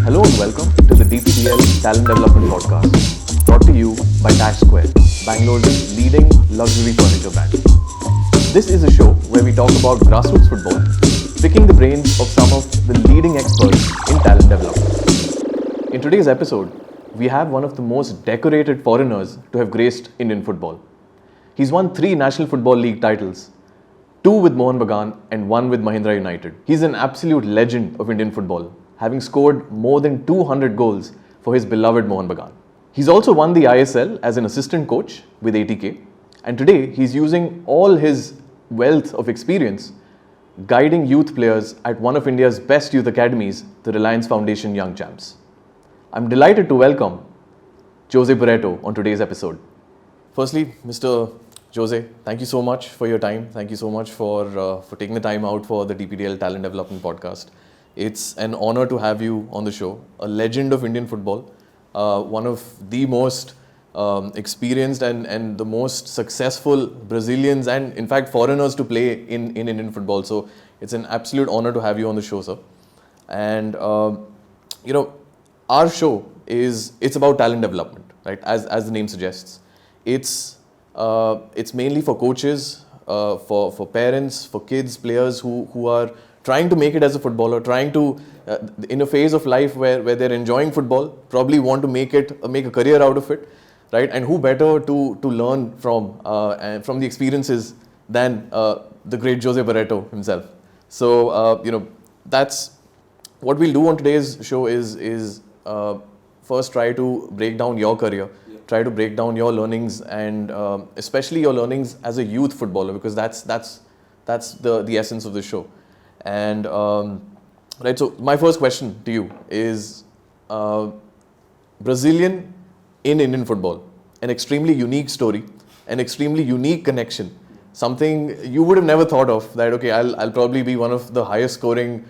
Hello and welcome to the DPDL Talent Development Podcast, brought to you by Dash Square, Bangalore's leading luxury furniture brand. This is a show where we talk about grassroots football, picking the brains of some of the leading experts in talent development. In today's episode, we have one of the most decorated foreigners to have graced Indian football. He's won 3 National Football League titles, 2 with Mohun Bagan and 1 with Mahindra United. He's an absolute legend of Indian football, having scored more than 200 goals for his beloved Mohun Bagan. He's also won the ISL as an assistant coach with 80k, and today he's using all his wealth of experience guiding youth players at one of India's best youth academies, the Reliance Foundation Young Champs. I'm delighted to welcome José Barreto on today's episode. Firstly, Mr. José, thank you so much for your time. Thank you so much for taking the time out for the DPDL Talent Development Podcast. It's an honor to have you on the show. A legend of Indian football, one of the most experienced and the most successful Brazilians and in fact foreigners to play in Indian football. So it's an absolute honor to have you on the show, sir. And our show it's about talent development, right? As the name suggests, it's mainly for coaches, for parents, for kids, players who are trying to make it as a footballer, trying to in a phase of life where they're enjoying football, probably want to make a career out of it, right? And who better to learn from the experiences than the great José Barreto himself. So that's what we'll do on today's show is first try to break down your career. Try to break down your learnings and especially your learnings as a youth footballer, because that's the essence of the show. And right, so my first question to you is Brazilian in Indian football, an extremely unique story, an extremely unique connection, something you would have never thought of, that okay, I'll probably be one of the highest scoring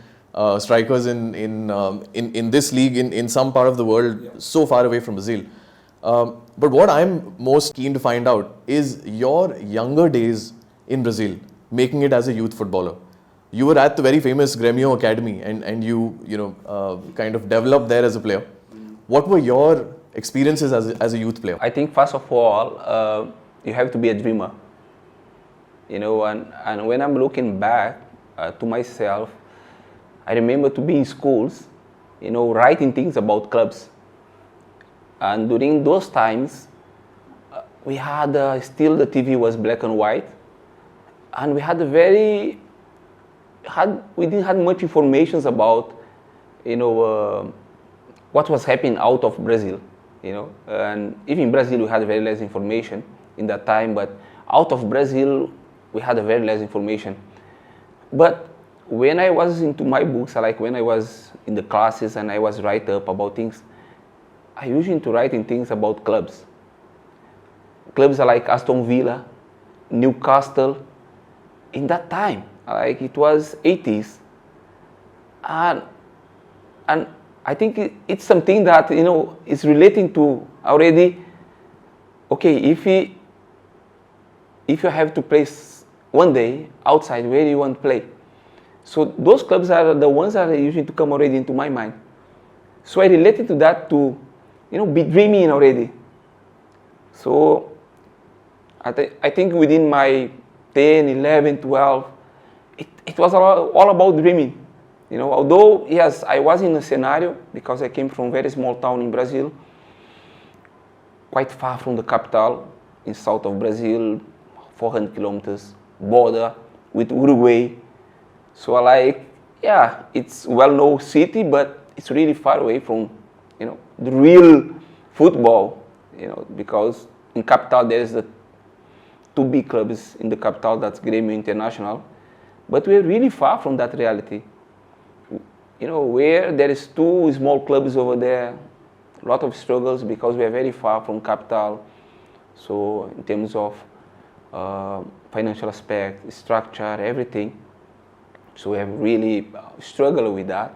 strikers in this league in some part of the world, so far away from Brazil. But what I'm most keen to find out is your younger days in Brazil, making it as a youth footballer. You were at the very famous Gremio Academy and you kind of developed there as a player. What were your experiences as a youth player? I think first of all, you have to be a dreamer. And when I'm looking back to myself, I remember to be in schools, writing things about clubs. And during those times, we had still the TV was black and white, and we didn't have much information about, what was happening out of Brazil, and even in Brazil we had very less information in that time, but out of Brazil we had a very less information. But when I was into my books, like when I was in the classes and I was write up about things, I usually to writing things about clubs. Clubs like Aston Villa, Newcastle. In that time, like it was 80s, and I think it's something that is relating to already. Okay, if you have to play one day outside, where you want to play? So those clubs are the ones that are usually to come already into my mind. So I related to that to be dreaming already. So I think within my 10, 11, 12, it was all about dreaming. Although, yes, I was in a scenario, because I came from a very small town in Brazil, quite far from the capital, in south of Brazil, 400 kilometers, border with Uruguay. So it's well-known city, but it's really far away from the real football, because in capital there is the 2 big clubs in the capital, that's Gremio International, but we're really far from that reality. Where there is 2 small clubs over there, a lot of struggles because we are very far from capital. So in terms of financial aspect, structure, everything, so we have really struggled with that.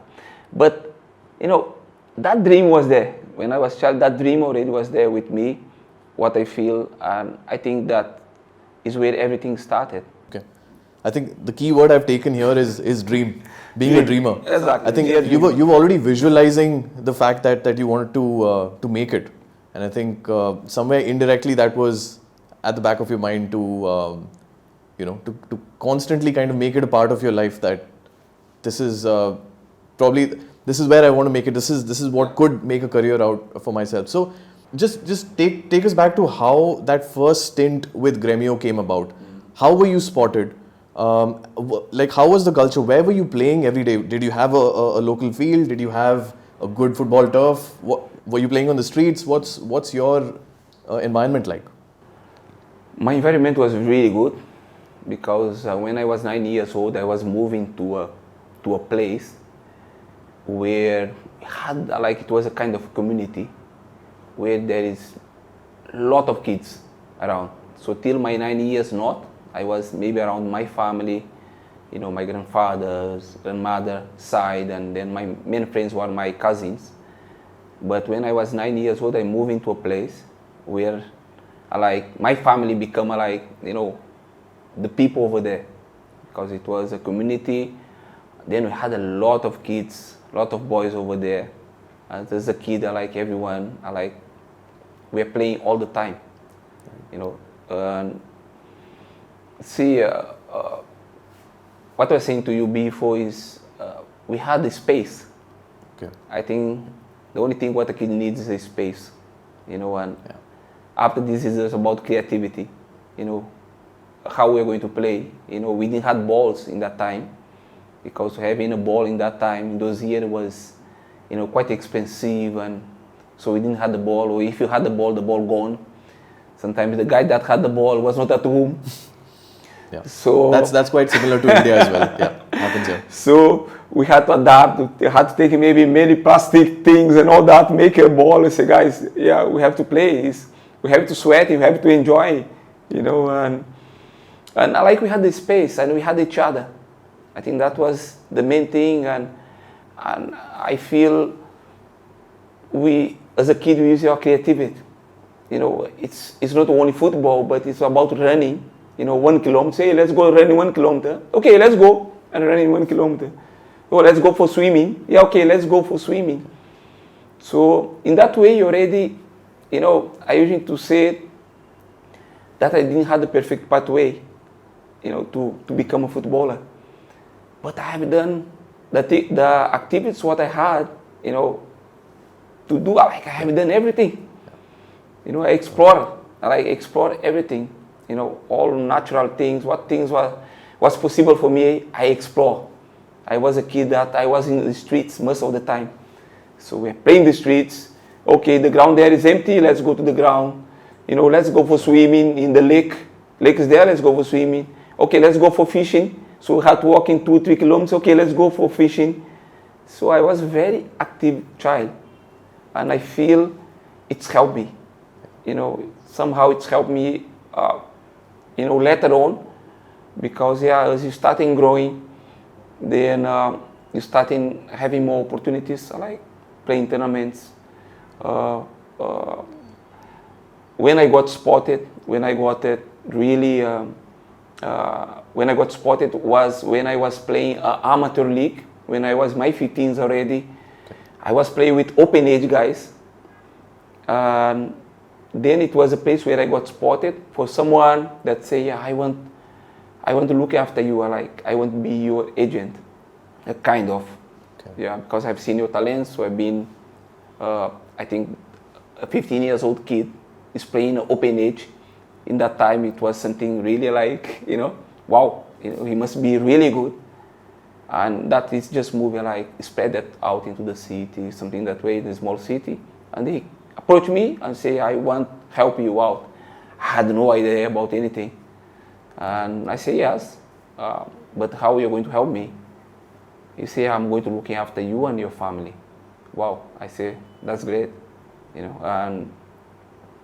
But that dream was there. When I was a child, that dream already was there with me, what I feel, and I think that is where everything started. Okay. I think the key word I've taken here is dream, being a dreamer. Exactly. I think you were already visualizing the fact that you wanted to make it, and I think somewhere indirectly that was at the back of your mind to constantly kind of make it a part of your life, that this is probably this is where I want to make it. This is what could make a career out for myself. So just take us back to how that first stint with Gremio came about. How were you spotted? Like, how was the culture? Where were you playing every day? Did you have a local field? Did you have a good football turf? Were you playing on the streets? What's your environment like? My environment was really good, because when I was 9 years old, I was moving to a place where had it was a kind of community where there is a lot of kids around. So till my 9 years not, I was maybe around my family, my grandfather's, grandmother side, and then my main friends were my cousins. But when I was 9 years old, I moved into a place where my family become the people over there, because it was a community. Then we had a lot of kids, a lot of boys over there. As a kid, I like everyone. We're playing all the time, what I was saying to you before is we had the space. Okay. I think the only thing what a kid needs is a space, and after this is just about creativity, how we're going to play. We didn't have balls in that time, because having a ball in that time, in those years, was, quite expensive, and so we didn't have the ball, or if you had the ball gone. Sometimes the guy that had the ball was not at home. Yeah. So that's quite similar to India as well. Yeah, happens here. So we had to adapt. We had to take maybe many plastic things and all that, make a ball, and say, guys, yeah, we have to play. We have to sweat. We have to enjoy, and we had the space and we had each other. I think that was the main thing, and I feel we, as a kid, we use our creativity. It's not only football, but it's about running. 1 kilometer. Say, let's go running 1 kilometer. Okay, let's go and running 1 kilometer. Oh, let's go for swimming. Yeah, okay, let's go for swimming. So in that way, you already, I usually to say that I didn't have the perfect pathway, to become a footballer. But I have done the activities what I had, to do. I have done everything. I explore everything. All natural things, what things was possible for me, I explore. I was a kid that I was in the streets most of the time. So we're playing the streets. Okay, the ground there is empty, let's go to the ground. Let's go for swimming in the lake. Lake is there, let's go for swimming. Okay, let's go for fishing. So we had to walk in 2-3 kilometers. Okay, let's go for fishing. So I was a very active child. And I feel it's helped me. Somehow it's helped me later on, because as you starting growing, then you starting having more opportunities, like playing tournaments. When I got spotted, when I got spotted was when I was playing amateur league, when I was my 15s already. Okay. I was playing with open age guys. Then it was a place where I got spotted for someone that say, yeah, I want to look after you, I want to be your agent, kind of. Okay. Yeah, because I've seen your talents. So I've been, I think, a 15 years old kid is playing open age. In that time, it was something really wow, he must be really good. And that is just moving, spread that out into the city, something that way in a small city. And they approach me and say, I want to help you out. I had no idea about anything. And I say, yes, but how are you going to help me? You say, I'm going to look after you and your family. Wow, I say, that's great. And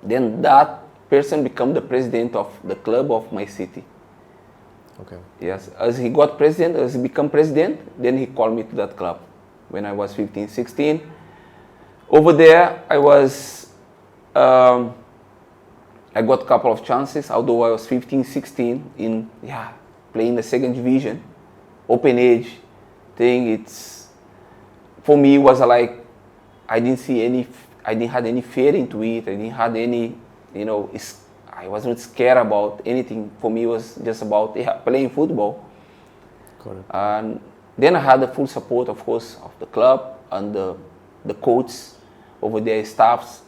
then that person become the president of the club of my city. Okay. Yes, as he become president, then he called me to that club when I was 15, 16. Over there, I got a couple of chances, although I was 15, 16, playing the second division, open age thing. It's for me, it was like I didn't have any fear into it. I didn't have any, I was not scared about anything. For me, it was just about playing football. Correct. And then I had the full support, of course, of the club and the coach over there, staffs.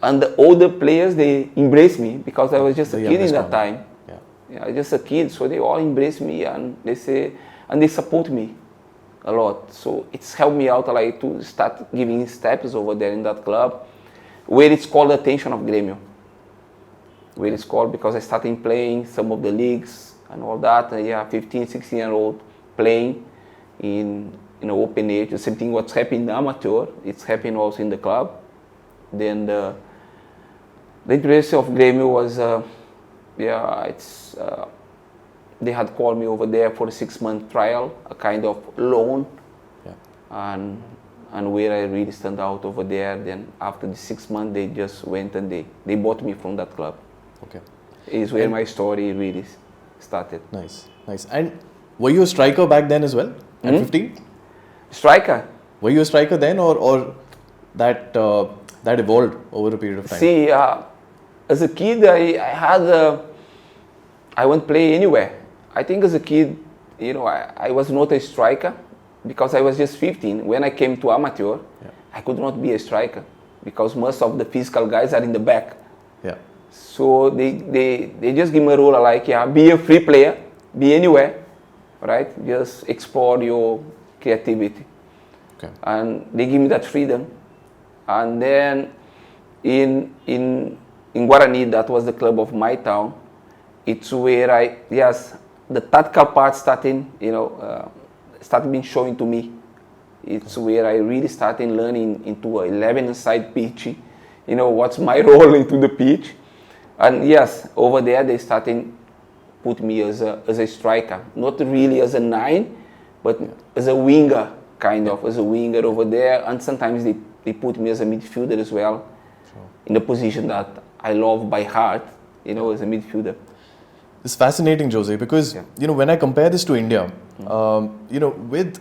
And the older players, they embraced me because I was just a kid in that time. Yeah, just a kid, so they all embrace me and they support me a lot. So it's helped me out like to start giving steps over there in that club, where it's called the attention of Gremio. Where it's called because I started playing some of the leagues and all that. 15, 16-year-old playing in open age. The same thing what's happening in the amateur, it's happening also in the club. Then the interest of Gremio was, they had called me over there for a 6-month trial, a kind of loan, and where I really stand out over there. Then after the 6 months, they just went and they bought me from that club. Okay, is where my story really started. Nice. And were you a striker back then as well? At 15? Striker. Were you a striker then, or that evolved over a period of time? See, as a kid, I won't play anywhere. I think as a kid, I was not a striker because I was just 15. When I came to amateur, I could not be a striker because most of the physical guys are in the back. Yeah. So they just give me a role like, be a free player, be anywhere, right? Just explore your creativity. Okay. And they give me that freedom. And then in Guarani, that was the club of my town. It's where the tactical part started being shown to me. It's where I really started learning into a 11-side pitch. What's my role into the pitch. And yes, over there they started put me as a striker, not really as a 9, but as a winger, as a winger over there. And sometimes they put me as a midfielder as well, in the position that I love by heart, as a midfielder. It's fascinating, Jose, because when I compare this to India, with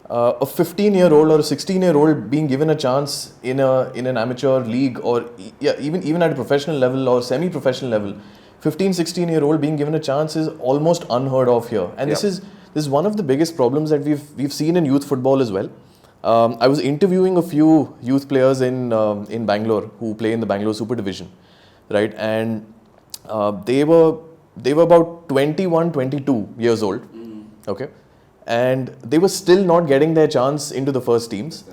a 15-year-old or a 16-year-old being given a chance in an amateur league, or even at a professional level or semi-professional level, 15, 16-year-old being given a chance is almost unheard of here. And this is one of the biggest problems that we've seen in youth football as well. I was interviewing a few youth players in Bangalore who play in the Bangalore Super Division, right? And they were about 21, 22 years old, okay? And they were still not getting their chance into the first teams.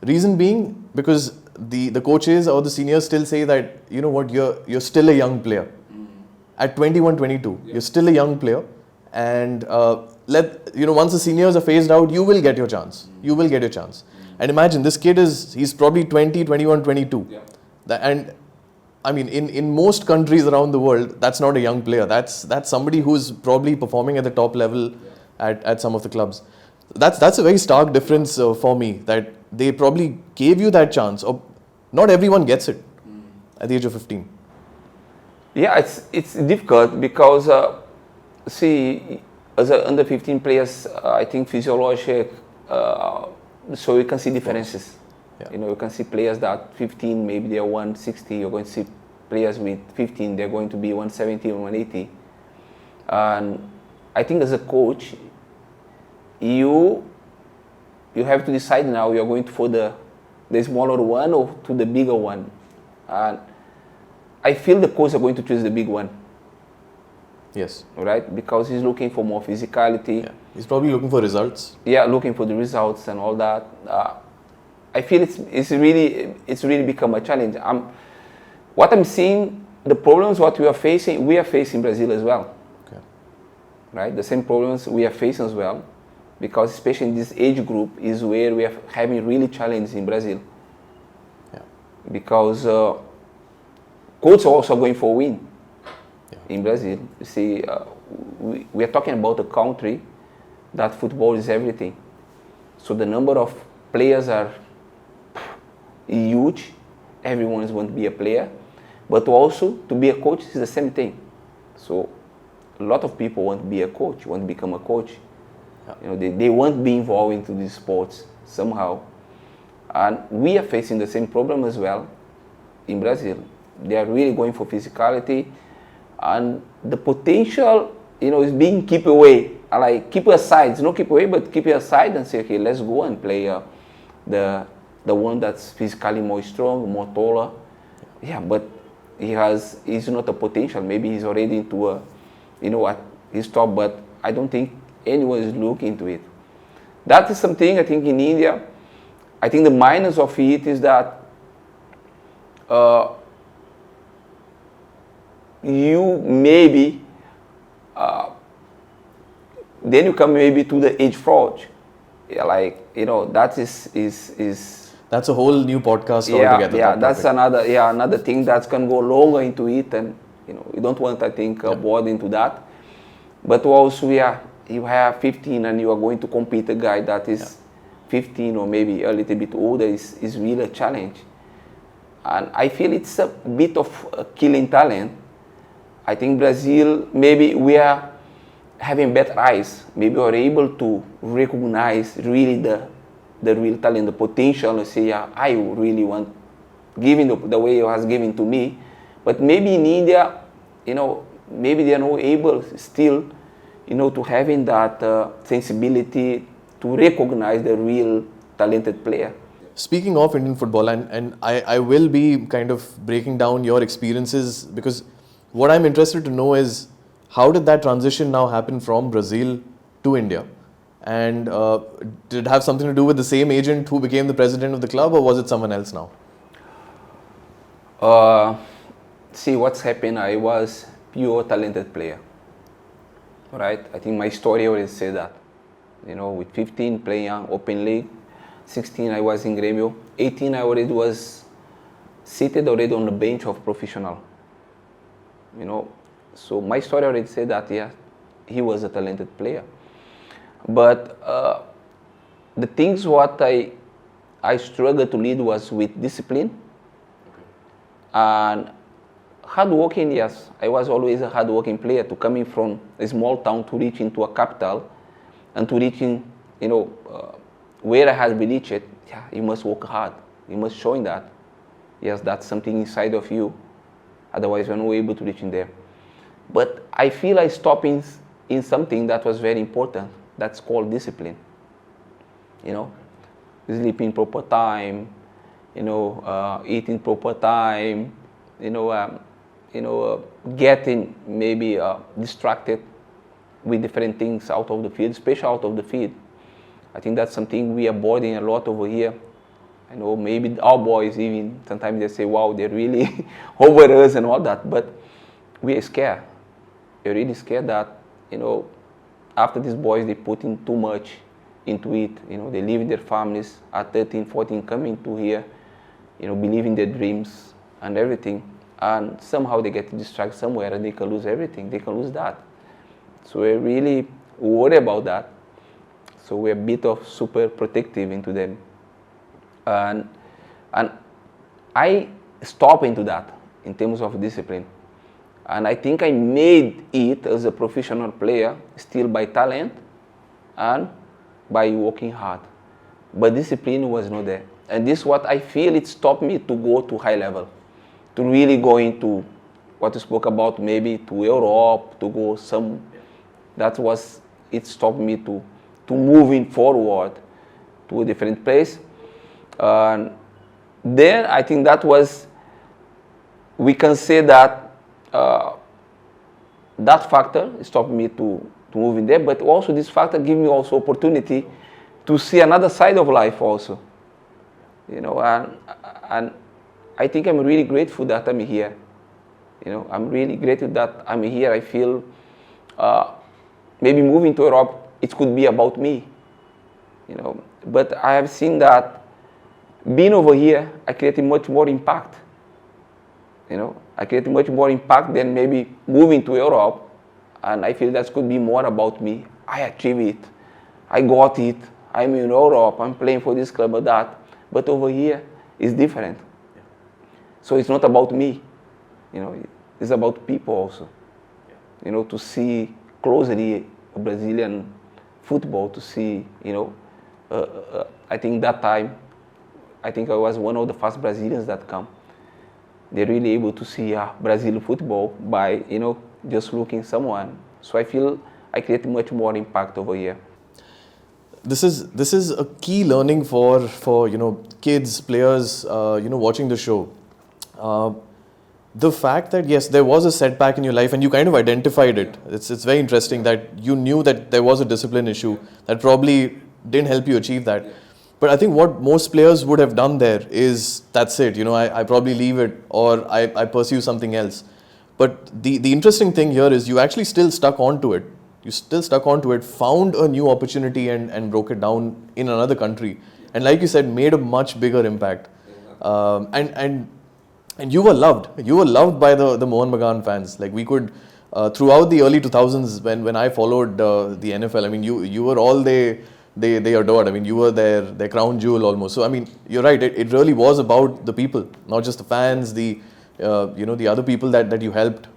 Reason being because the coaches or the seniors still say that, you're still a young player. At 21, 22, you're still a young player. And once the seniors are phased out, you will get your chance. You will get your chance. And imagine, this kid he's probably 20, 21, 22. And I mean, in most countries around the world, that's not a young player. That's somebody who's probably performing at the top level at some of the clubs. That's a very stark difference for me, that they probably gave you that chance. Or not everyone gets it at the age of 15. Yeah, it's difficult because, as a under 15 players, I think physiologic, so you can see differences. You can see players that 15, maybe they're 160. You're going to see players with 15, they're going to be 170 or 180. And I think as a coach, you have to decide now, you're going for the smaller one or to the bigger one. And I feel the coach are going to choose the big one. Yes. Right? Because he's looking for more physicality. Yeah. He's probably looking for results. Yeah, looking for the results and all that. I feel it's really become a challenge. What I'm seeing, the problems what we are facing Brazil as well. Okay. Right? The same problems we are facing as well, because especially in this age group is where we are having really challenges in Brazil. Yeah. Because coaches are also going for a win in Brazil. You see, we are talking about a country that football is everything. So the number of players are huge. Everyone is going to be a player, but also to be a coach is the same thing. So a lot of people want to be a coach, want to become a coach. They want to be involved into these sports somehow. And we are facing the same problem as well in Brazil. They are really going for physicality, and the potential, is being kept away. Like keep aside. It's not keep away, but keep it aside and say, okay, let's go and play the one that's physically more strong, more taller. Yeah, but he's not a potential. Maybe he's already into at his top, but I don't think anyone is looking into it. That is something I think in India. I think the minus of it is that you maybe then you come maybe to the age fraud. Yeah, that is that's a whole new podcast altogether. Yeah, that's another thing that's can go longer into it, and you don't want, I think, board into that. But also, you have 15 and you are going to compete a guy that is 15 or maybe a little bit older is really a challenge. And I feel it's a bit of killing talent. I think Brazil, maybe we are having better eyes. Maybe we are able to recognize really the real talent, the potential, and say, I really want, giving the way it was given to me. But maybe in India, maybe they are not able still, to having that sensibility to recognize the real talented player. Speaking of Indian football, and I will be kind of breaking down your experiences, because what I'm interested to know is how did that transition now happen from Brazil to India? And did it have something to do with the same agent who became the president of the club, or was it someone else now? See, what's happened, I was pure talented player. Right? I think my story already said that. With 15 playing Open League, 16 I was in Gremio, 18 I already was seated already on the bench of professional. So my story already said that, he was a talented player. But the things what I struggled to lead was with discipline. And hard working, yes. I was always a hard working player, to coming from a small town to reach into a capital and to reaching, where I had reached it. You must work hard. You must show that. Yes, that's something inside of you. Otherwise, you're not able to reach in there. But I feel I stopped in something that was very important. That's called discipline. Sleeping proper time, eating proper time, getting maybe distracted with different things out of the field, especially out of the field. I think that's something we are avoiding a lot over here. I know maybe our boys even, sometimes they say, wow, they're really over us and all that, but we are scared. We're really scared that, after these boys, they put in too much into it. They leave their families at 13, 14, coming to here, believing their dreams and everything. And somehow they get distracted somewhere and they can lose everything. They can lose that. So we're really worried about that. So we're a bit of super protective into them. And I stopped into that in terms of discipline. And I think I made it as a professional player still by talent and by working hard. But discipline was not there. And this is what I feel it stopped me to go to high level, to really go into what you spoke about, maybe to Europe, to go some. That was, it stopped me to moving forward to a different place. And then I think that was, we can say that that factor stopped me to move in there, but also this factor gave me also opportunity to see another side of life also. And I think I'm really grateful that I'm here. I'm really grateful that I'm here. I feel maybe moving to Europe, it could be about me. But I have seen that being over here, I created much more impact. I created much more impact than maybe moving to Europe, and I feel that could be more about me. I achieved it. I got it. I'm in Europe. I'm playing for this club or that. But over here, it's different. So it's not about me. It's about people also. to see closely Brazilian football, to see, I think that time, I think I was one of the first Brazilians that come. They're really able to see Brazilian football by, just looking someone. So I feel I create much more impact over here. This is a key learning for kids, players, watching the show. The fact that yes, there was a setback in your life and you kind of identified it. It's very interesting that you knew that there was a discipline issue that probably didn't help you achieve that. But I think what most players would have done there is, that's it, I probably leave it, or I pursue something else. But the interesting thing here is you actually still stuck onto it. You still stuck onto it, found a new opportunity and broke it down in another country. And like you said, made a much bigger impact. And you were loved. You were loved by the Mohun Bagan fans. Like we could, throughout the early 2000s when I followed the NFL, I mean, you were all they adored. I mean, you were their crown jewel almost. So I mean, you're right. It really was about the people, not just the fans, the other people that you helped,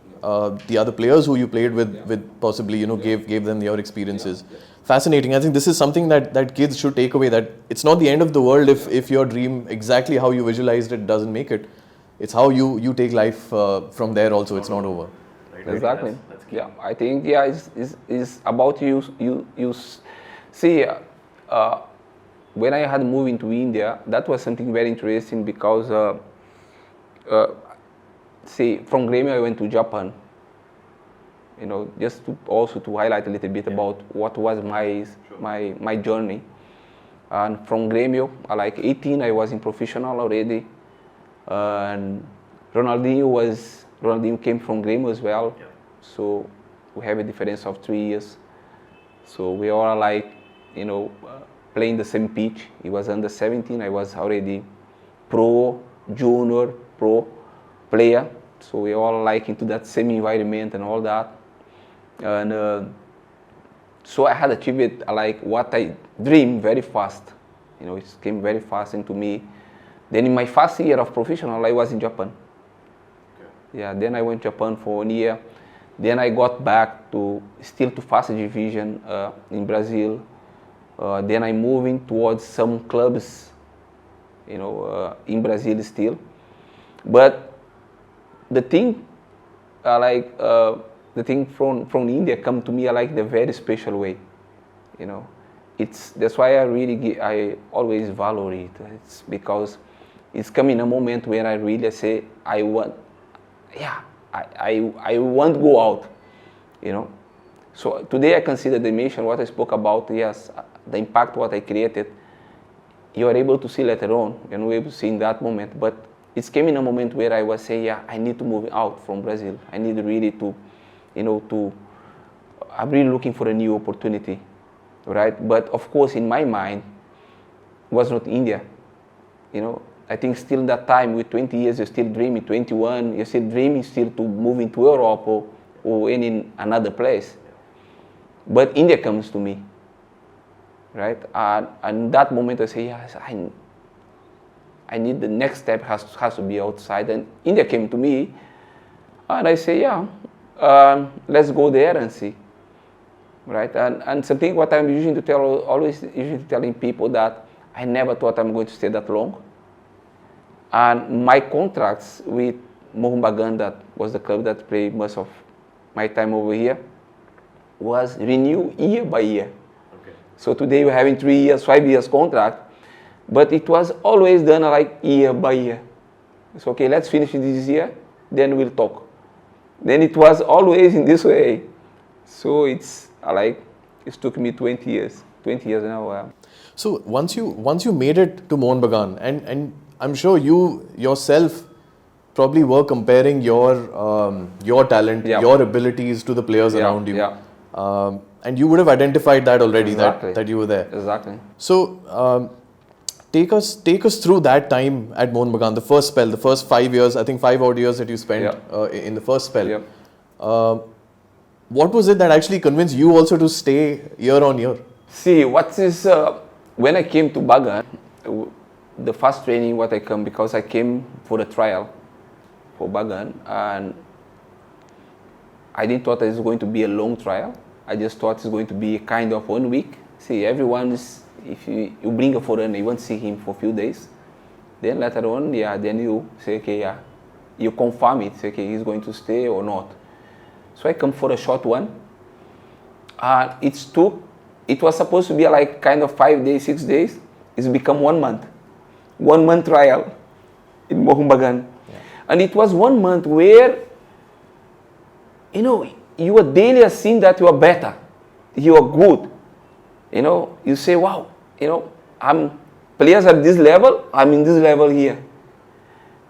the other players who you played with possibly, gave them your experiences. Fascinating. I think this is something that kids should take away, that it's not the end of the world if your dream, exactly how you visualized it, doesn't make it. It's how you take life from there also. It's not over. Right? Exactly. That's yeah, I think it's about you see. When I had moved into India, that was something very interesting because see, from Gremio I went to Japan. Just to highlight a little bit about what was my journey. And from Gremio, at like 18, I was in professional already. And Ronaldinho came from Gremio as well. Yeah. So we have a difference of 3 years. So we all like, playing the same pitch. He was under 17, I was already pro, junior, pro player. So we all like into that same environment and all that. And so I had achieved like what I dreamed very fast. It came very fast into me. Then in my first year of professional, I was in Japan. Okay. Yeah, then I went to Japan for 1 year. Then I got back still to first division in Brazil. Then I moving towards some clubs, in Brazil still. But the thing, the thing from India come to me like the very special way, That's why I always value it. It's because it's coming a moment where I really say I want to go out, So today I consider the mission, what I spoke about, yes, the impact what I created. You are able to see later on, and we're able to see in that moment. But it's came in a moment where I was saying, I need to move out from Brazil. I need really to, I'm really looking for a new opportunity, right? But of course, in my mind, it was not India, I think still in that time, with 20 years, you're still dreaming, 21, you're still dreaming still to move into Europe or in another place. But India comes to me, right? And that moment I say, yes, I need the next step has to be outside. And India came to me, and I say, let's go there and see, right? And something what I'm usually telling people that I never thought I'm going to stay that long. And my contracts with Mohun Bagan, that was the club that played most of my time over here, was renewed year by year. Okay. So today we're having 3 years, 5 years contract, but it was always done like year by year. It's okay, let's finish this year, then we'll talk. Then it was always in this way. So it took me 20 years now. So once you made it to Mohun Bagan, and I'm sure you yourself probably were comparing your talent, your abilities to the players around you. Yeah. And you would have identified that already, exactly. that you were there. Exactly. So take us through that time at Mohun Bagan, the first spell, the first 5 years, I think 5 odd years that you spent in the first spell. Yeah. What was it that actually convinced you also to stay year on year? See, when I came to Bagan, the first training because I came for a trial for Bagan, and I didn't thought it was going to be a long trial. I just thought it's going to be kind of 1 week. See, everyone is, if you bring a foreigner, you want to see him for a few days. Then later on, then you say, okay, you confirm it, say, okay, he's going to stay or not. So I come for a short one. It was supposed to be like kind of 5 days, 6 days. It's become 1 month. 1 month trial in Mohun Bagan. Yeah. And it was 1 month where, you are daily seeing that you are better. You are good. You say, wow, I'm players at this level, I'm in this level here.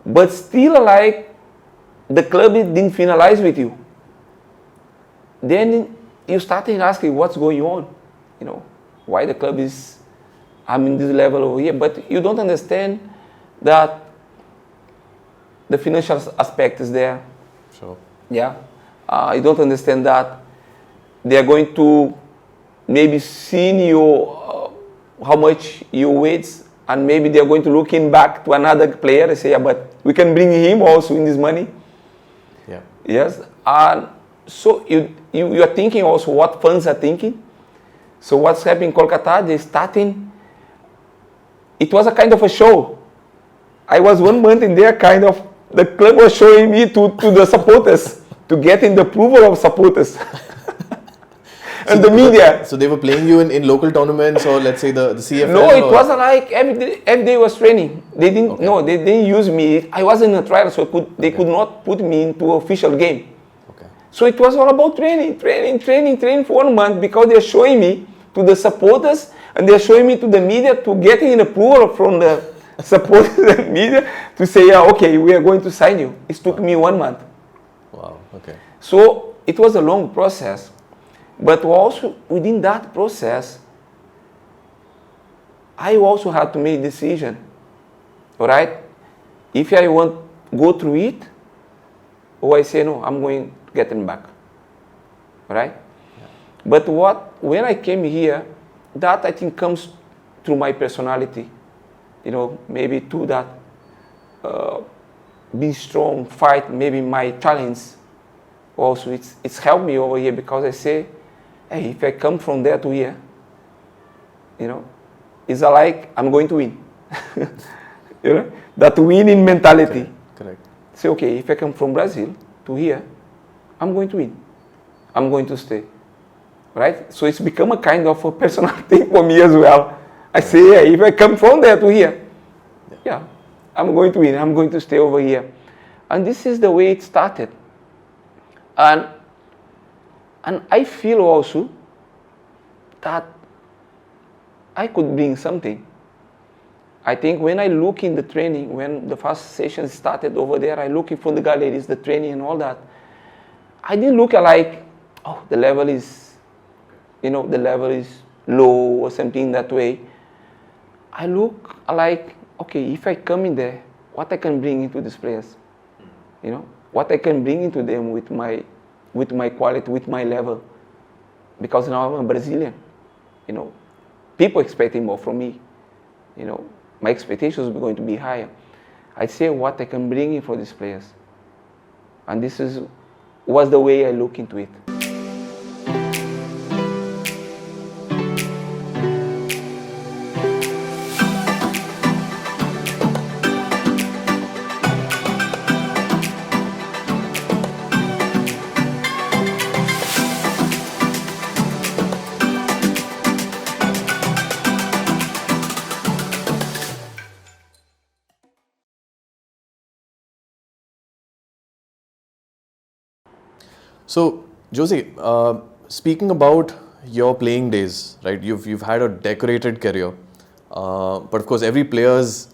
But still like the club didn't finalize with you. Then you started asking what's going on, why the club is, I'm in this level over here. But you don't understand that the financial aspect is there. Sure. Yeah. You don't understand that they are going to maybe see you how much you weight, and maybe they are going to look in back to another player and say, yeah, but we can bring him also in this money. Yeah. Yes. And so you are thinking also what fans are thinking. So what's happening in Kolkata, they starting, it was a kind of a show. I was 1 month in there, kind of, the club was showing me to the supporters, to get in the approval of supporters. And the media. So they were playing you in local tournaments, or let's say the CFL? No, it wasn't like every day was training. They didn't. Okay. No, they didn't use me. I was in a trial, so they could not put me into official game. Okay. So it was all about training for 1 month, because they're showing me to the supporters and they're showing me to the media to get in approval from the supporters and media to say, yeah, okay, we are going to sign you. It took me 1 month. Wow. Okay. So it was a long process. But also within that process, I also had to make a decision. All right? If I want to go through it, or I say, no, I'm going to get them back. All right? Yeah. But when I came here, that I think comes through my personality. Maybe to that, be strong, fight, maybe my talents. Also, it's helped me over here, because I say, hey, if I come from there to here, it's like I'm going to win. That winning mentality. Correct. Say, okay, if I come from Brazil to here, I'm going to win. I'm going to stay. Right? So it's become a kind of a personal thing for me as well. I say, yeah, if I come from there to here, yeah, I'm going to win. I'm going to stay over here. And this is the way it started. And I feel also that I could bring something. I think when I look in the training, when the first session started over there, I look for the galleries, the training and all that. I didn't look like, oh, the level is, the level is low or something that way. I look like, okay, if I come in there, what I can bring into these players? What I can bring into them with my quality, with my level. Because now I'm a Brazilian, people expecting more from me, my expectations are going to be higher. I say what I can bring in for these players. And this was the way I look into it. So, José, speaking about your playing days, right? You've had a decorated career, but of course, every player's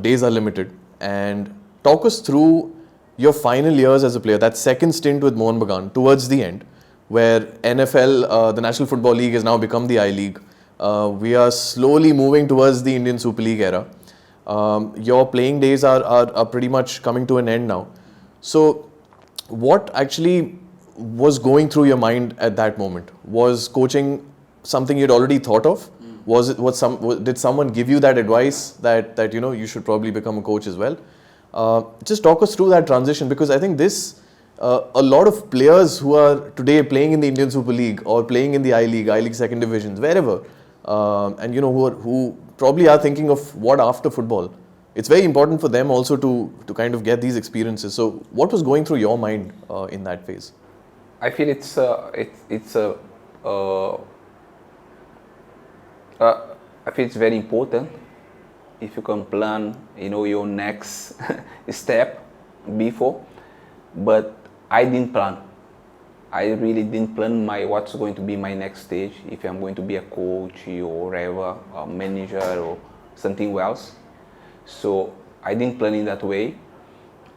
days are limited. And talk us through your final years as a player. That second stint with Mohun Bagan towards the end, where NFL, the National Football League, has now become the I League. We are slowly moving towards the Indian Super League era. Your playing days are pretty much coming to an end now. So, what actually was going through your mind at that moment? Was coaching something you'd already thought of? Did someone give you that advice that you should probably become a coach as well? Just talk us through that transition, because I think this a lot of players who are today playing in the Indian Super League or playing in the I League second divisions, wherever, and you know who probably are thinking of what after football. It's very important for them also to kind of get these experiences. So, what was going through your mind in that phase? I feel it's I feel it's very important if you can plan, you know, your next step before. But I didn't plan. I really didn't plan what's going to be my next stage. If I'm going to be a coach or whatever, a manager or something else. So I didn't plan in that way.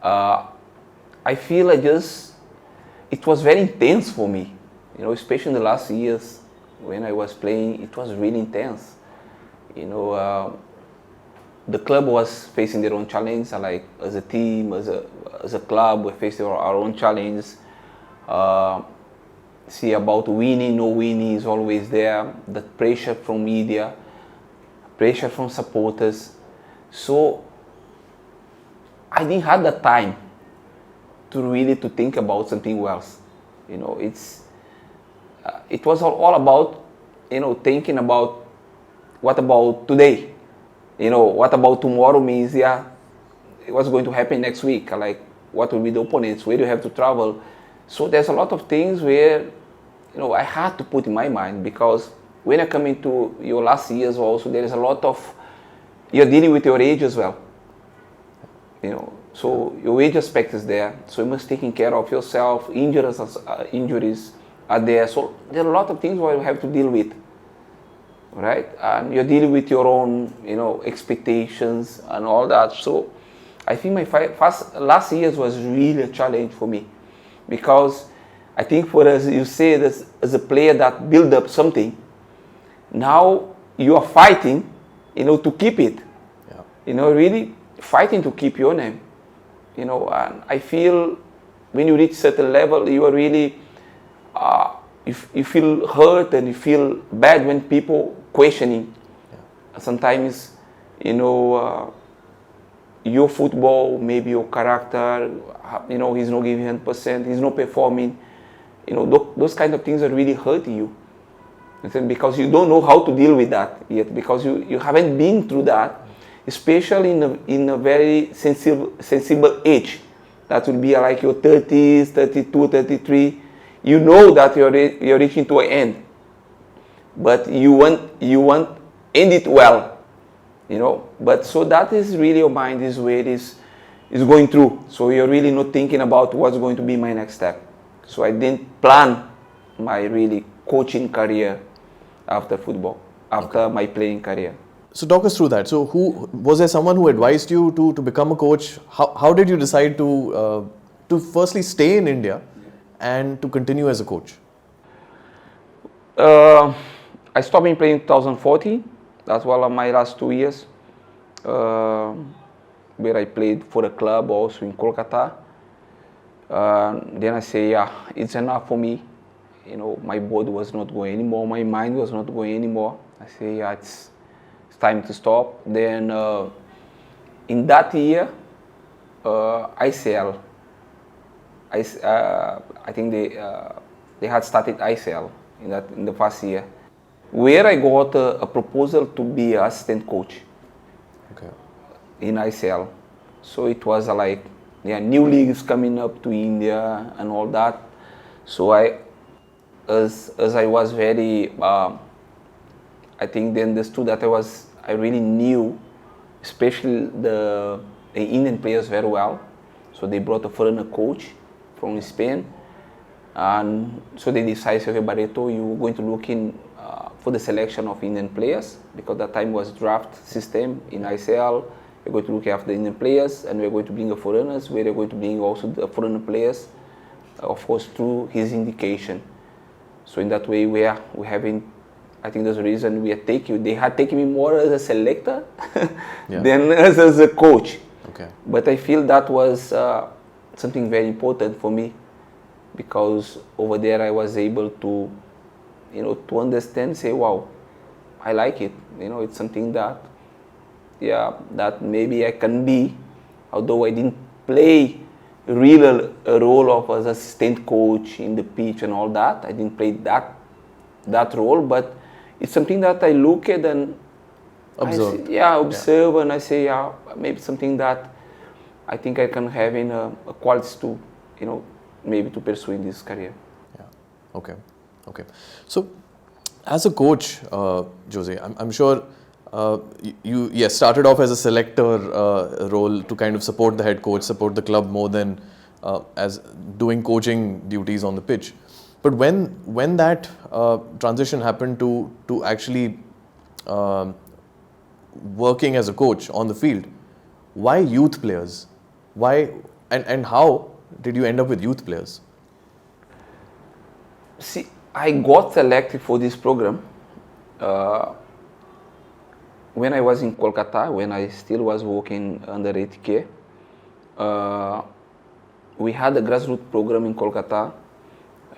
I feel it was very intense for me, you know, especially in the last years when I was playing. It was really intense. You know, the club was facing their own challenge. Like as a team, as a club, we faced our own challenges. See, about winning, no winning is always there. The pressure from media, pressure from supporters. So I didn't have the time to really to think about something else. You know, it was all about, you know, thinking about what about today. You know, what about tomorrow means, yeah, what's going to happen next week? Like, what will be the opponents? Where do you have to travel? So there's a lot of things where, you know, I had to put in my mind, because when I come into your last years also, there is a lot of, you're dealing with your age as well. You know, so your age aspect is there. So you must taking care of yourself. Injuries are there. So there are a lot of things where you have to deal with. Right, and you're dealing with your own, you know, expectations and all that. So I think my last years was really a challenge for me, because I think for us, you say this as a player that build up something, now you are fighting, you know, to keep it. Yeah. You know, really fighting to keep your name. You know, and I feel when you reach certain level, you are really you feel hurt and you feel bad when people questioning. Yeah. Sometimes, you know, your football, maybe your character, you know, he's not giving 100%, he's not performing. You know, those kind of things are really hurting you. Because you don't know how to deal with that yet, because you haven't been through that, especially in a very sensible age. That will be like your 30s, 32, 33. You know that you're reaching to an end, but you want end it well, you know. But so that is really your mind is where it is going through. So you're really not thinking about what's going to be my next step. So I didn't plan my really coaching career after football, after my playing career. So talk us through that. So was there someone who advised you to become a coach? How did you decide to firstly stay in India and to continue as a coach? I stopped playing in 2014. That's one of my last 2 years, where I played for a club also in Kolkata. Then I say, yeah, it's enough for me. You know, my body was not going anymore. My mind was not going anymore. I say, yeah, it's time to stop. Then in that year, ICL. I think they had started ICL in the first year, where I got a proposal to be an assistant coach. Okay. In ICL. So it was like, yeah, new leagues coming up to India and all that. So as I was very, I think they understood that I really knew, especially the Indian players very well. So they brought a foreigner coach from Spain, and so they decided, okay, Barreto, you're going to look in for the selection of Indian players, because that time was draft system in ICL. We're going to look after the Indian players, and we're going to bring the foreigners, where they're going to bring also the foreigner players, of course, through his indication. So in that way, we're having, I think there's a reason they had taken me more as a selector than as a coach. Okay. But I feel that was something very important for me, because over there I was able to, you know, to understand, say, wow, I like it. You know, it's something that, yeah, that maybe I can be, although I didn't play real a role of as assistant coach in the pitch and all that. I didn't play that role, but it's something that I look at and Observe. Observe, and I say, maybe something that I think I can have in a qualities to, maybe to pursue in this career. Yeah. Okay. So, as a coach, Jose, I'm sure you started off as a selector role to kind of support the head coach, support the club more than as doing coaching duties on the pitch. But when that transition happened to actually working as a coach on the field, why youth players? Why and how did you end up with youth players? See, I got selected for this program when I was in Kolkata, when I still was working under 8K. We had a grassroots program in Kolkata,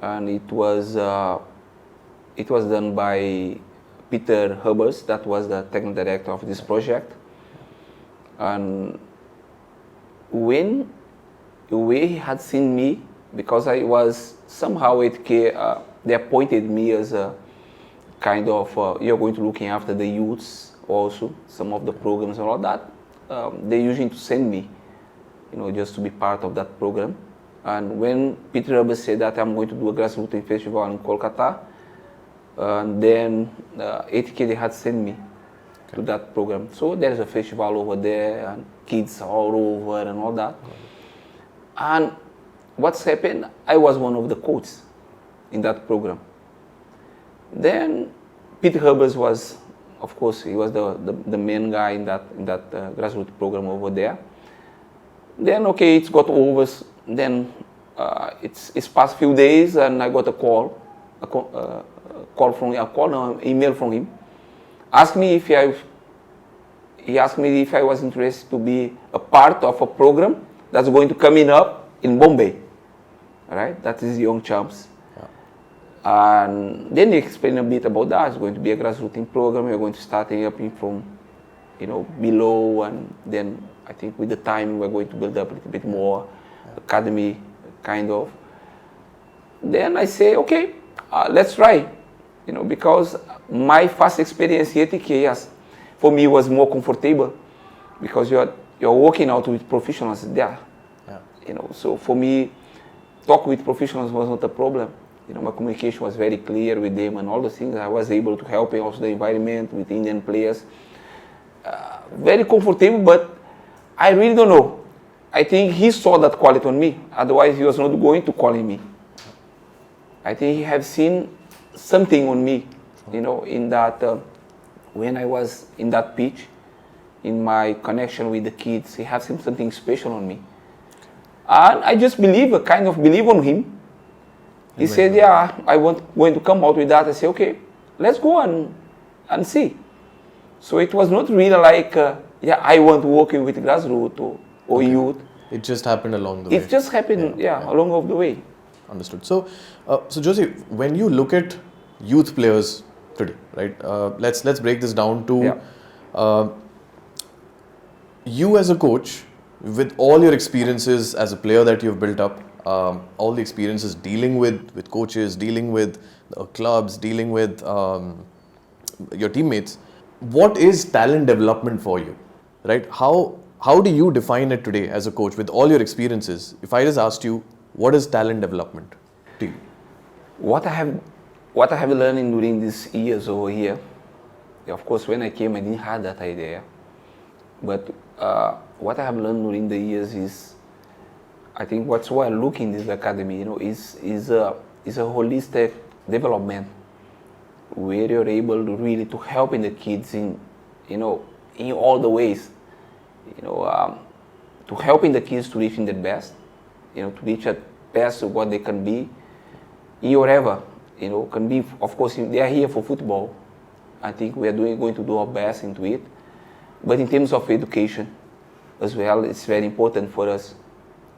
and it was done by Peter Hubbers, that was the technical director of this project. And when he had seen me, because I was somehow 8K, they appointed me as a kind of, you're going to looking after the youths also, some of the programs and all that. They usually to send me, just to be part of that program. And when Peter Hubbers said that I'm going to do a grassroots festival in Kolkata, then 8K they had sent me to that program. So there's a festival over there and kids all over and all that. And what's happened, I was one of the coaches in that program. Then Peter Hubbers was, of course, he was the main guy in that grassroots program over there. Then okay, it's got over. Then it's past few days, and I got an email from him. He asked me if I was interested to be a part of a program that's going to come up in Bombay. Right, that is Young Champs. Yeah. And then he explained a bit about that. It's going to be a grassroots program. We're going to start up from, below, and then I think with the time we're going to build up a little bit more academy, kind of. Then I say, okay, let's try, because my first experience here at TKS, for me, was more comfortable, because you're working out with professionals there. Yeah. So for me, talk with professionals was not a problem. My communication was very clear with them and all the things. I was able to help also the environment with Indian players. Very comfortable, but I really don't know. I think he saw that quality on me. Otherwise, he was not going to call me. I think he had seen something on me, in that when I was in that pitch, in my connection with the kids, he had seen something special on me. And I just believe on him. He said, I going to come out with that. I said, okay, let's go and see. So it was not really like, I want to work with grassroots or youth. It just happened along the way. It just happened, along the way. Understood. So Jose, when you look at youth players today, right? Let's break this down to you as a coach, with all your experiences as a player that you've built up, all the experiences dealing with coaches, dealing with clubs, dealing with your teammates. What is talent development for you, right? How do you define it today as a coach with all your experiences? If I just asked you, what is talent development to you? What I have learned during these years over here, of course, when I came, I didn't have that idea. But what I have learned during the years is, I think what's why I look in this academy, is a holistic development where you're able to really to help in the kids in all the ways, to helping the kids to reach in their best, to reach at best of what they can be, wherever, can be. Of course, they are here for football. I think we are going to do our best into it. But in terms of education as well, it's very important for us,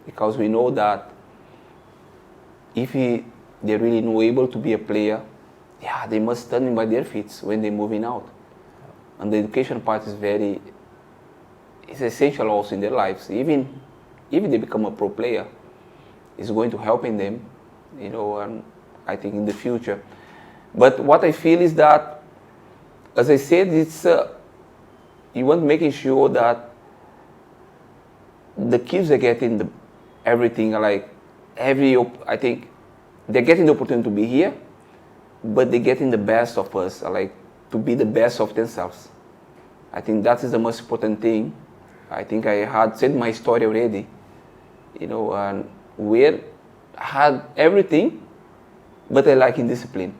because we know that if they're really not able to be a player, they must stand by their feet when they're moving out. And the education part is essential also in their lives. Even if they become a pro player, it's going to help in them, and I think in the future. But what I feel is that, as I said, it's you want making sure that the kids are getting everything, like I think they're getting the opportunity to be here, but they're getting the best of us, like to be the best of themselves. I think that is the most important thing. I think I had said my story already, and where I had everything, but I like discipline.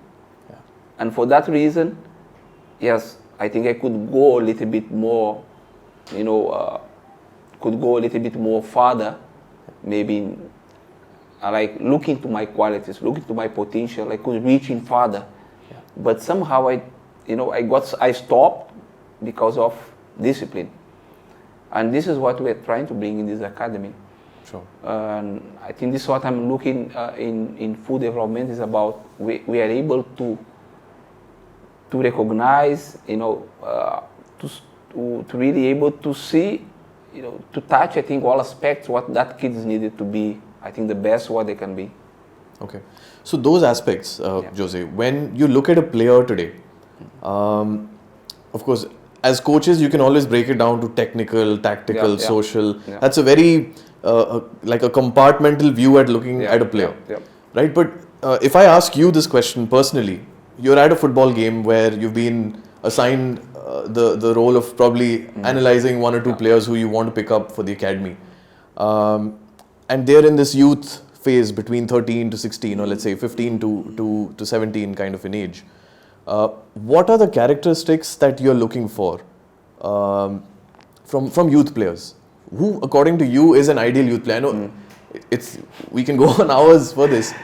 Yeah. And for that reason, yes, I think I could go a little bit more, could go a little bit more further, maybe like looking to my qualities, looking to my potential, I could reach in further. Yeah. But somehow I stopped because of discipline. And this is what we're trying to bring in this academy. Sure. And I think this is what I'm looking in food development is about. We are able to recognize, to really able to see, to touch, I think, all aspects what that kids needed to be, I think, the best what they can be. Okay. So those aspects, Jose, when you look at a player today, of course, as coaches, you can always break it down to technical, tactical, social. Yeah. That's a very, like a compartmental view at looking at a player. Right? But if I ask you this question personally, you're at a football game where you've been assigned the role of probably analyzing one or two players who you want to pick up for the academy. And they're in this youth phase between 13 to 16, or let's say 15 to 17 kind of an age. What are the characteristics that you're looking for from youth players? Who, according to you, is an ideal youth player? I know we can go on hours for this,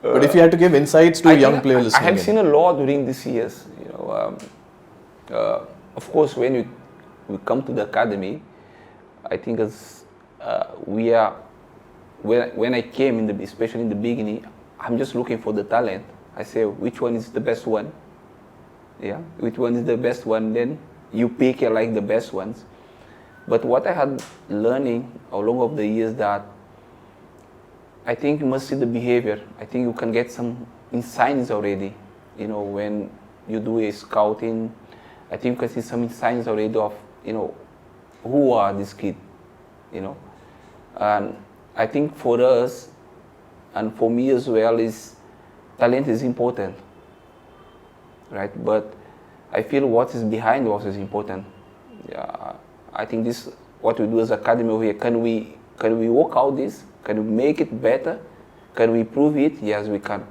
but if you had to give insights to a young player listening, I have seen a lot during these years. Of course, when we come to the academy, I think as we are. When I came, especially in the beginning, I'm just looking for the talent. I say, which one is the best one? Yeah, which one is the best one? Then you pick like the best ones. But what I had learning along of the years that I think you must see the behavior. I think you can get some insights already. When you do a scouting, I think you can see some signs already of, who are this kid, And I think for us, and for me as well, talent is important, right? But I feel what is behind also is important. Yeah, I think this, what we do as academy over here, can we work out this? Can we make it better? Can we improve it? Yes, we can.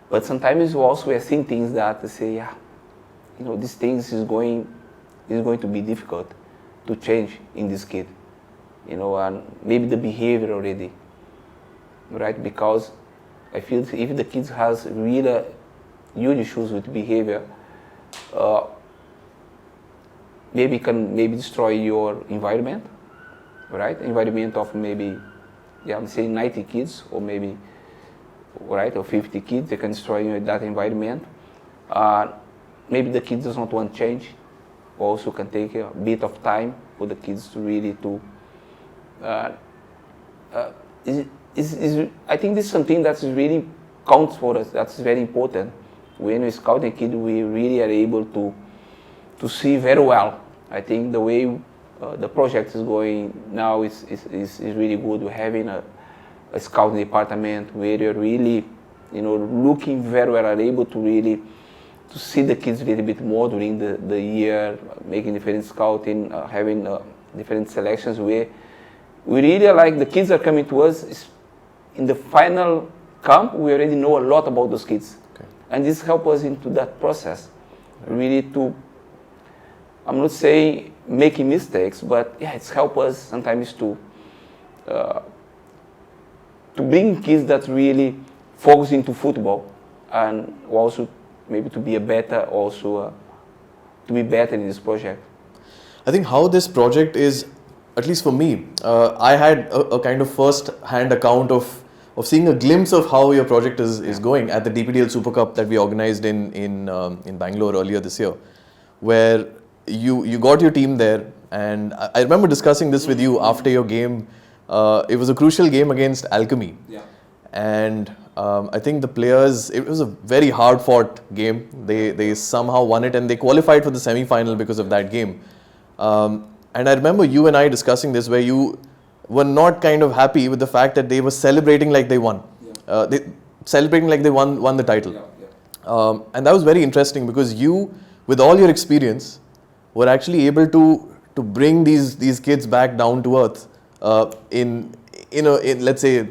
But sometimes we also are seeing things that say, these things is going to be difficult to change in this kid, and maybe the behavior already, right? Because I feel if the kids has really huge issues with behavior, maybe can destroy your environment, right? Environment of maybe, I'm saying 90 kids or maybe, right, or 50 kids, they can destroy that environment. Maybe the kids does not want change. Also can take a bit of time for the kids to really I think this is something that really counts for us. That's very important. When we scout a kid, we really are able to see very well. I think the way the project is going now is really good. We're having a scouting department where you're really, looking very well, are able to really to see the kids a little bit more during the year, making different scouting, having different selections where we really like the kids are coming to us. In the final camp, we already know a lot about those kids. Okay. And this helps us into that process, really to, I'm not saying making mistakes, but it's helped us sometimes to bring kids that really focus into football and also maybe to be to be better in this project. I think how this project is, at least for me, I had a kind of first-hand account of seeing a glimpse of how your project is going at the DPDL Super Cup that we organized in Bangalore earlier this year, where you got your team there, and I remember discussing this with you after your game. It was a crucial game against Alchemy. Yeah. And I think the players, it was a very hard fought game. They somehow won it and they qualified for the semi-final because of that game. And I remember you and I discussing this where you were not kind of happy with the fact that they were celebrating like they won. Yeah. Celebrating like they won the title. Yeah. And that was very interesting because you, with all your experience, were actually able to bring these kids back down to earth in let's say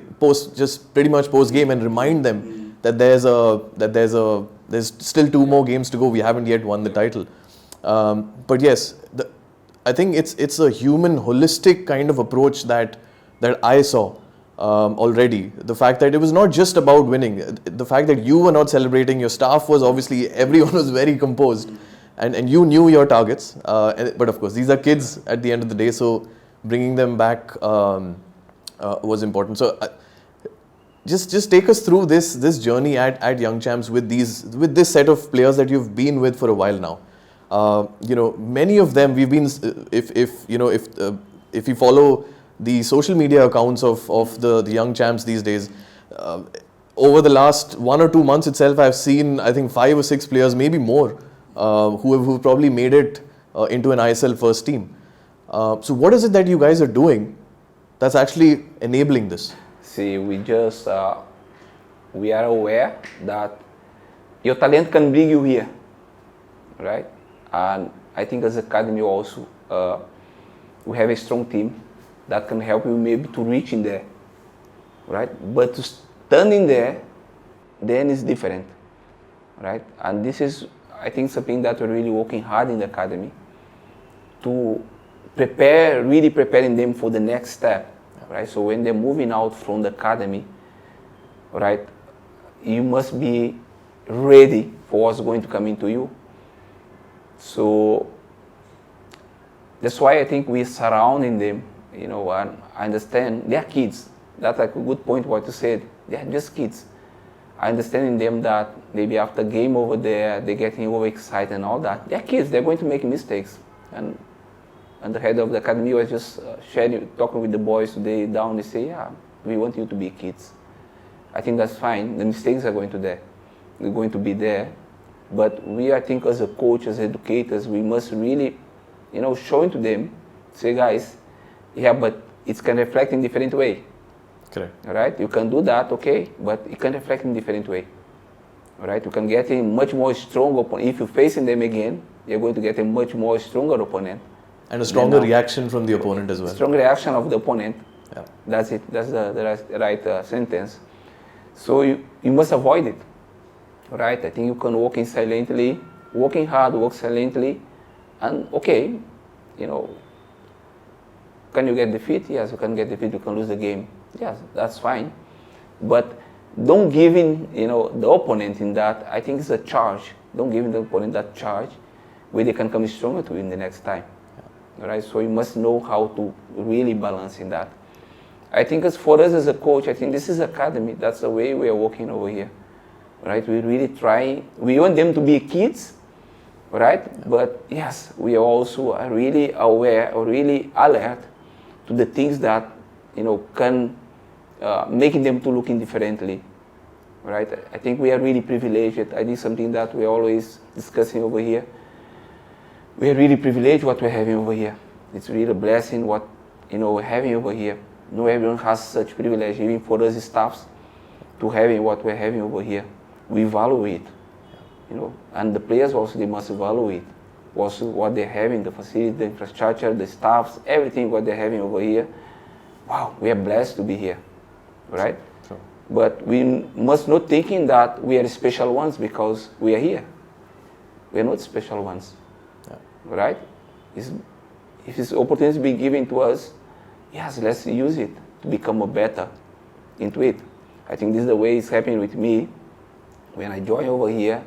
pretty much post game and remind them that there's still 2 more games to go. We haven't yet won the title. But yes, I think it's a human holistic kind of approach that I saw already. The fact that it was not just about winning, the fact that you were not celebrating, your staff was obviously, everyone was very composed and you knew your targets. But of course, these are kids at the end of the day, so bringing them back was important. So just take us through this journey at Young Champs with this set of players that you've been with for a while now. Many of them we've been, if you follow the social media accounts of the Young Champs these days, over the last 1 or 2 months itself, I've seen, I think 5 or 6 players, maybe more, who probably made it into an ISL first team. So what is it that you guys are doing that's actually enabling this? See, we are aware that your talent can bring you here, right? And I think as academy also, we have a strong team that can help you maybe to reach in there, right? But to stand in there, then it's different, right? And this is, I think, something that we're really working hard in the academy to really preparing them for the next step, right? So when they're moving out from the academy, right, you must be ready for what's going to come into you. So that's why I think we're surrounding them, and I understand they're kids. That's like a good point what you said. They're just kids. I understand in them that maybe after game over there, they're getting overexcited and all that. They're kids, they're going to make mistakes. And the head of the academy was just talking with the boys today down, they say, yeah, we want you to be kids. I think that's fine. The mistakes are going to be there. But we, I think, as a coach, as educators, we must really, showing to them, say, guys, yeah, but it can reflect in different way. Correct. All right? You can do that, okay, but it can reflect in different way. All right? You can get a much more strong opponent. If you're facing them again, you're going to get a much more stronger opponent. And a stronger reaction from the opponent as well. Strong reaction of the opponent. Yeah. That's it. That's the right sentence. So you must avoid it. Right? I think you can walk in silently, working hard, work silently, and okay, can you get defeat? Yes, you can get defeat. You can lose the game. Yes, that's fine. But don't give in, the opponent in that. I think it's a charge. Don't give in the opponent that charge where they can come stronger to win the next time. Yeah. Right? So you must know how to really balance in that. I think as for us as a coach, I think this is academy. That's the way we are working over here. Right? We really try. We want them to be kids, right? Yeah. But yes, we also are really aware or really alert to the things that can making them to look indifferently, right? I think we are really privileged. I think something that we're always discussing over here. We are really privileged what we're having over here. It's really a blessing what we're having over here. Not everyone has such privilege, even for us staffs, to having what we're having over here. We value it, and the players also, they must value it. Also what they're having, the facility, the infrastructure, the staffs, everything what they're having over here. Wow, we are blessed to be here, right? Sure. But we must not thinking that we are special ones because we are here. We are not special ones, right? If this opportunity be given to us, yes, let's use it to become a better into it. I think this is the way it's happening with me. When I join over here,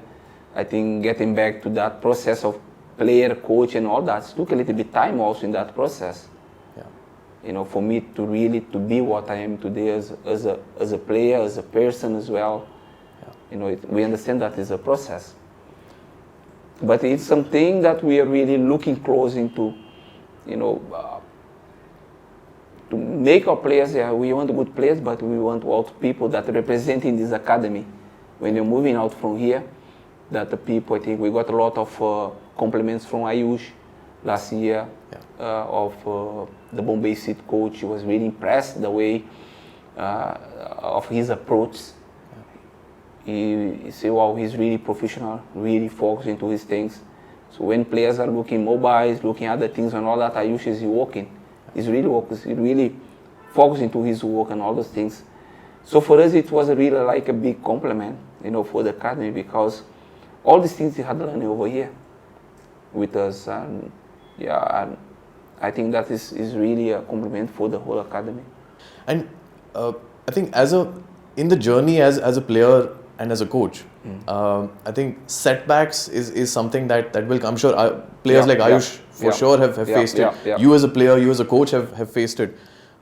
I think getting back to that process of player, coach, and all that took a little bit time also in that process. Yeah. For me to really to be what I am today as a player, as a person as well. Yeah. We understand that is a process. But it's something that we are really looking close into, to to make our players, we want good players, but we want also people that represent in this academy. When you're moving out from here, that the people, I think we got a lot of compliments from Ayush last year of the Bombay City coach. He was really impressed the way of his approach. He said, wow, he's really professional, really focused into his things. So when players are looking mobiles, looking at other things and all that, Ayush is working. He's really focused into his work and all those things. So for us, it was really like a big compliment, for the academy, because all these things he had learned over here with us. And and I think that is really a compliment for the whole academy. And I think in the journey as a player and as a coach, I think setbacks is something that will come. I'm sure players like Ayush sure have faced it. You as a player, you as a coach have faced it.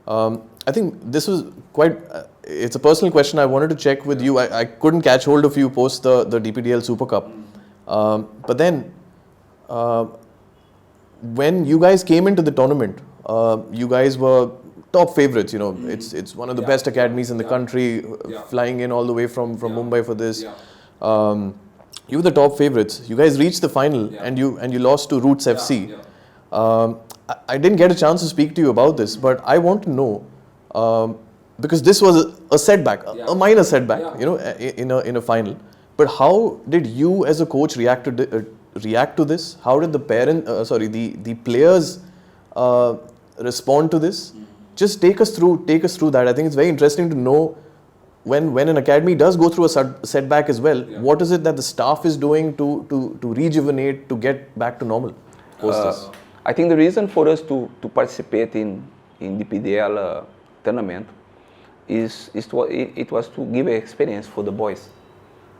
I think this was quite, it's a personal question I wanted to check with you. I couldn't catch hold of you post the DPDL Super Cup. But then, when you guys came into the tournament, you guys were top favorites. It's one of the best academies in the country, flying in all the way from Mumbai for this. You were the top favorites. You guys reached the final and you lost to Roots FC. I didn't get a chance to speak to you about this, but I want to know, because this was a setback, a minor setback, in a final. But how did you as a coach react to this? How did the players respond to this? Just take us through that. I think it's very interesting to know when an academy does go through a setback as well. What is it that the staff is doing to rejuvenate, to get back to normal post this? I think the reason for us to participate in DPDL tournament it was to give an experience for the boys,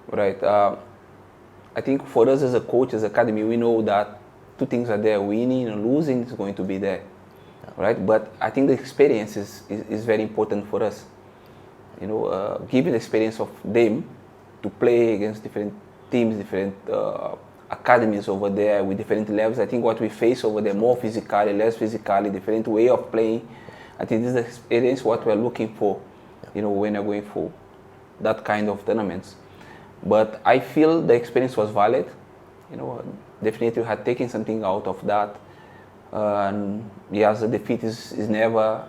right? I think for us as a coach, as academy, we know that two things are there: winning and losing is going to be there, right? But I think the experience is very important for us. Giving the experience of them to play against different teams, different academies over there with different levels. I think what we face over there, more physically, less physically, different way of playing. I think this is the experience what we're looking for, when you're going for that kind of tournaments. But I feel the experience was valid. Definitely we had taken something out of that. And yes, the defeat is never.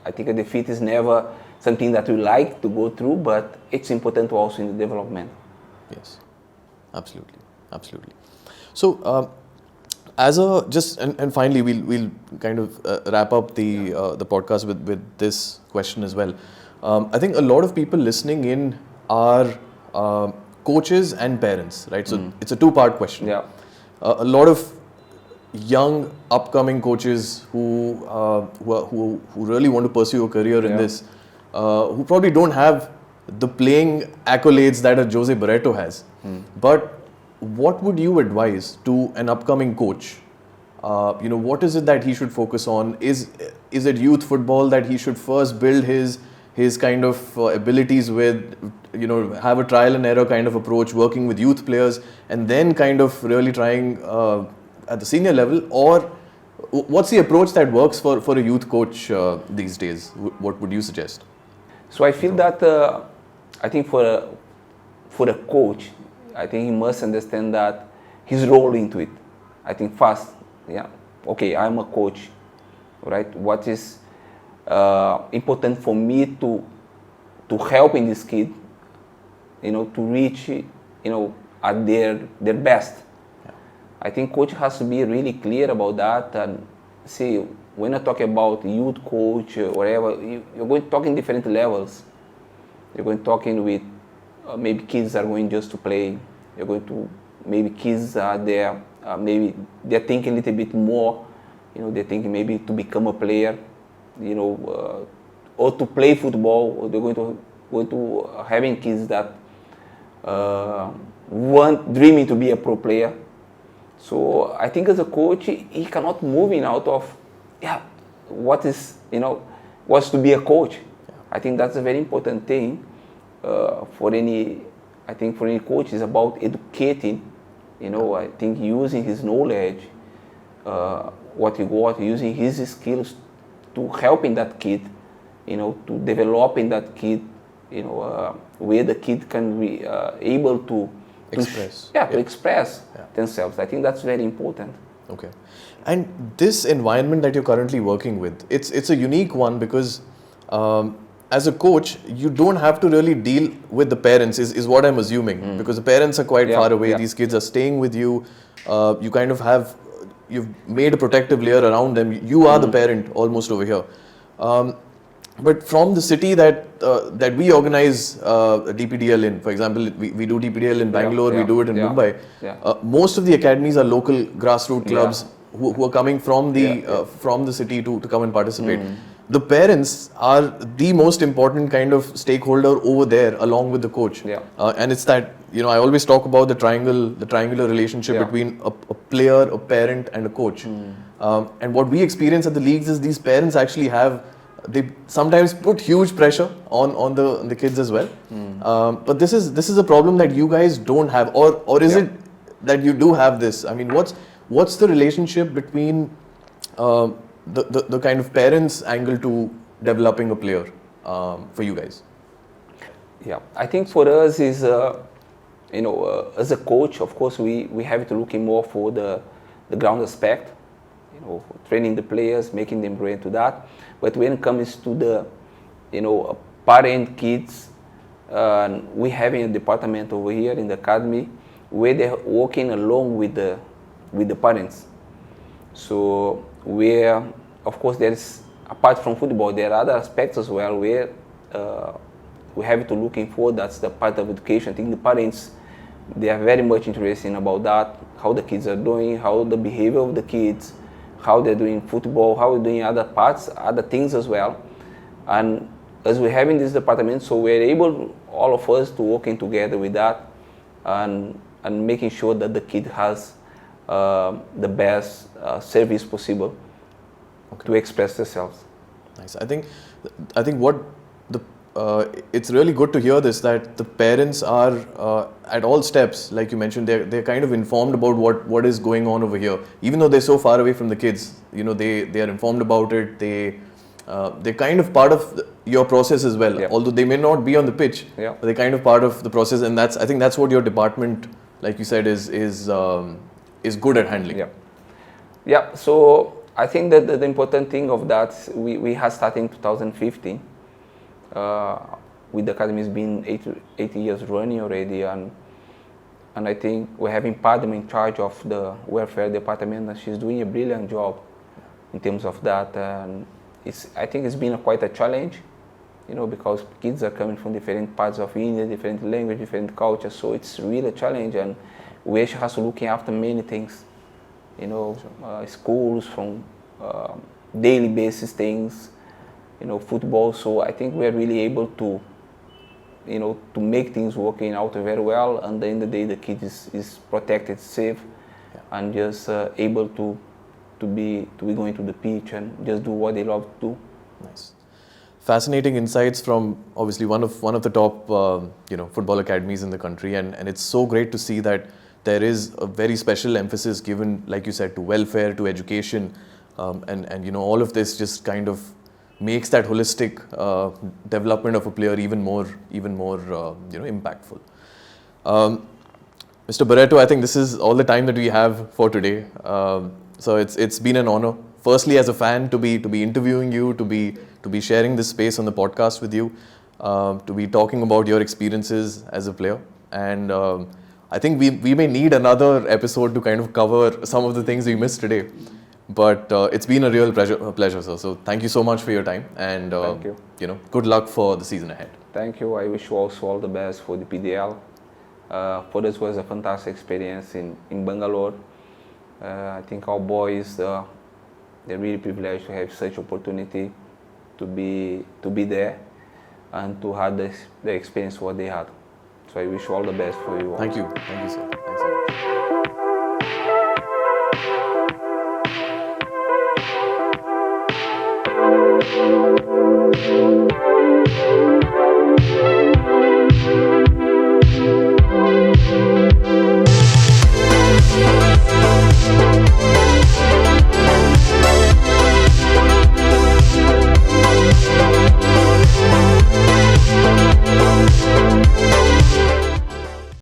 I think a defeat is never something that we like to go through, but it's important also in the development. Yes, absolutely. So, and finally, we'll kind of wrap up the podcast with this question as well. I think a lot of people listening in are coaches and parents, right? So it's a two-part question. Yeah. A lot of young upcoming coaches who really want to pursue a career in this, who probably don't have the playing accolades that a José Barreto has. But what would you advise to an upcoming coach? What is it that he should focus on? Is it youth football that he should first build his kind of abilities with, have a trial and error kind of approach, working with youth players, and then kind of really trying at the senior level? Or what's the approach that works for a youth coach these days? What would you suggest? So I feel that I think for a coach, I think he must understand that his role into it. I think first, okay, I'm a coach, right? What is important for me to help in this kid, to reach, at their best. I think coach has to be really clear about that. And see, when I talk about youth coach or whatever, you're going to talk in different levels. You're going to talking with maybe kids are going just to play. You're going to, maybe kids are there, maybe they're thinking a little bit more. They're thinking maybe to become a player, or to play football. Or they're going to having kids that dreaming to be a pro player. So I think as a coach, he cannot move in out of, what's to be a coach. I think that's a very important thing for any coach is about educating, I think using his knowledge what he got, using his skills to helping that kid, to developing that kid, where the kid can be able to Express. to express themselves. I think that's very important. Okay. And this environment that you're currently working with, it's a unique one because as a coach, you don't have to really deal with the parents, is what I'm assuming, because the parents are quite far away. These kids are staying with you. You kind of you've made a protective layer around them. You are the parent almost over here. But from the city that we organize DPDL in, for example, we do DPDL in Bangalore, we do it in Mumbai. Most of the academies are local grassroots clubs who are coming from the city to come and participate. The parents are the most important kind of stakeholder over there, along with the coach. And it's that, I always talk about the triangular relationship between a player, a parent, and a coach. And what we experience at the leagues is these parents actually they sometimes put huge pressure on the kids as well. But this is a problem that you guys don't have, or is it that you do have this? I mean, what's the relationship between the kind of parents angle to developing a player for you guys? Yeah, I think for us is as a coach, of course, we have to look more for the ground aspect, training the players, making them brilliant to that. But when it comes to the, parent kids, we having a department over here in the academy where they're working along with the parents. So where, of course, there is, apart from football, there are other aspects as well where we have to looking for. That's the part of education. I think the parents, they are very much interested in about that, how the kids are doing, how the behavior of the kids, how they're doing football, how they're doing other things as well. And as we have in this department, so we're able, all of us, to working together with that and making sure that the kid has the best service possible to express themselves. Nice. I think what it's really good to hear this, that the parents are at all steps, like you mentioned, they're kind of informed about what is going on over here, even though they're so far away from the kids. They are informed about it. They're kind of part of your process as well, although they may not be on the pitch. But they're kind of part of the process, and I think that's what your department, like you said, is good at handling. So I think that the important thing of that, we have started in 2015. With the academy has been 8 years running already, and I think we're having Padma in charge of the welfare department, and she's doing a brilliant job in terms of that. And I think it's been quite a challenge, because kids are coming from different parts of India, different language, different cultures, so it's really a challenge, and we actually have to looking after many things, schools, from daily basis things, football. So I think we're really able to, to make things working out very well. And at the end of the day, the kid is protected, safe, and just able to be going to the pitch and just do what they love to do. Nice. Fascinating insights from obviously one of the top football academies in the country, and it's so great to see that there is a very special emphasis given, like you said, to welfare, to education, and all of this just kind of makes that holistic development of a player even more impactful. Mr. Barreto, I think this is all the time that we have for today. So it's been an honor, firstly as a fan, to be interviewing you, to be sharing this space on the podcast with you, to be talking about your experiences as a player, and I think we may need another episode to kind of cover some of the things we missed today. But it's been a real pleasure, sir. So thank you so much for your time, and thank you. Good luck for the season ahead. Thank you. I wish you also all the best for the PDL. For us, was a fantastic experience in Bangalore. I think our boys, they're really privileged to have such opportunity to be there and to have the experience what they had. So I wish you all the best for you all. Thank you, sir. Thanks so much.